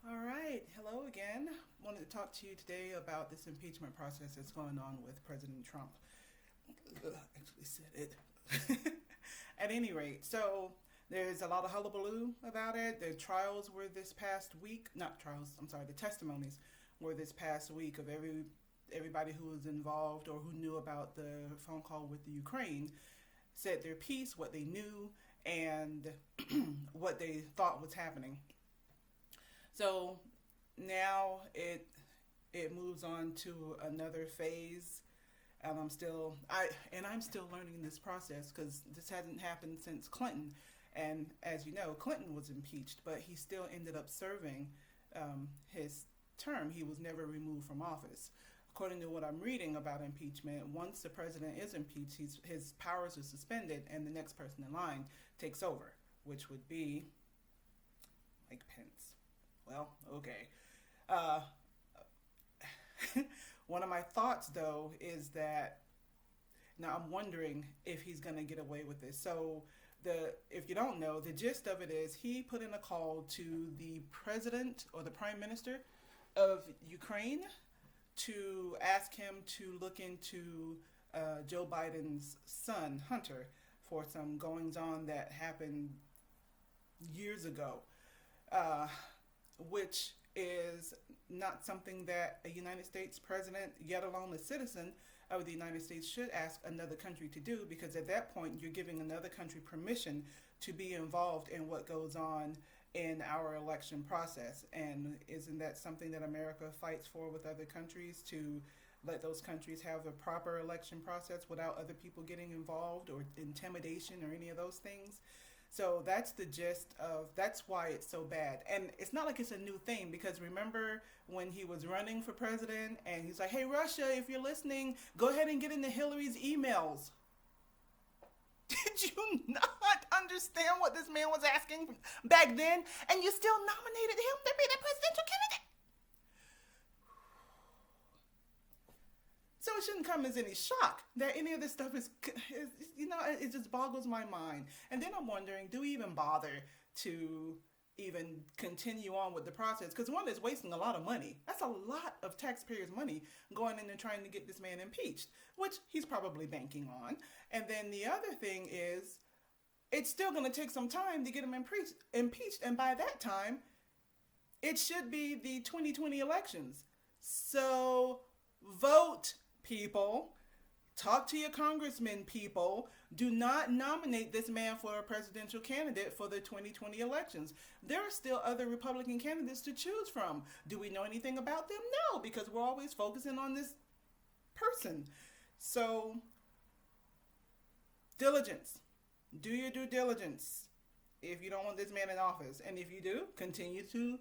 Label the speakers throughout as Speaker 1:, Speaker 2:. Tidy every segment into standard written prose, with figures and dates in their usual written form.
Speaker 1: All right. Hello again. Wanted to talk to you today about this impeachment process that's going on with President Trump. Ugh, actually said it. At any rate, so there's a lot of hullabaloo about it. The trials were this past week. Not trials, I'm sorry, the testimonies were this past week of everybody who was involved or who knew about the phone call with the Ukraine said their piece, what they knew, and what they thought was happening. So now it moves on to another phase, and I'm still learning this process because this hasn't happened since Clinton, and as you know, Clinton was impeached, but he still ended up serving his term. He was never removed from office. According to what I'm reading about impeachment, once the president is impeached, his powers are suspended, and the next person in line takes over, which would be Mike Pence. Well, okay. Uh, One of my thoughts, though, is that now I'm wondering if he's going to get away with this. So, if you don't know, the gist of it is he put in a call to the president or the prime minister of Ukraine to ask him to look into Joe Biden's son, Hunter, for some goings on that happened years ago. Which is not something that a United States president, yet alone a citizen of the United States, should ask another country to do, because at that point you're giving another country permission to be involved in what goes on in our election process. And isn't that something that America fights for with other countries, to let those countries have a proper election process without other people getting involved or intimidation or any of those things? So that's the gist of, that's why it's so bad. And it's not like it's a new thing, because remember when he was running for president and he's like, hey, Russia, if you're listening, go ahead and get into Hillary's emails. Did you not understand what this man was asking back then? And you still nominated him to be the presidential candidate? So it shouldn't come as any shock that any of this stuff is, it just boggles my mind. And then I'm wondering, do we even bother to even continue on with the process? Because one is wasting a lot of money. That's a lot of taxpayers' money going in and trying to get this man impeached, which he's probably banking on. And then the other thing is, it's still going to take some time to get him impeached. And by that time, it should be the 2020 elections. So vote, people. Talk to your congressmen, people. Do not nominate this man for a presidential candidate for the 2020 elections. There are still other Republican candidates to choose from. Do we know anything about them? No, because we're always focusing on this person. So, diligence. Do your due diligence if you don't want this man in office. And if you do, continue to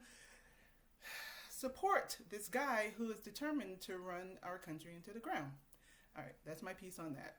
Speaker 1: support this guy who is determined to run our country into the ground. All right, that's my piece on that.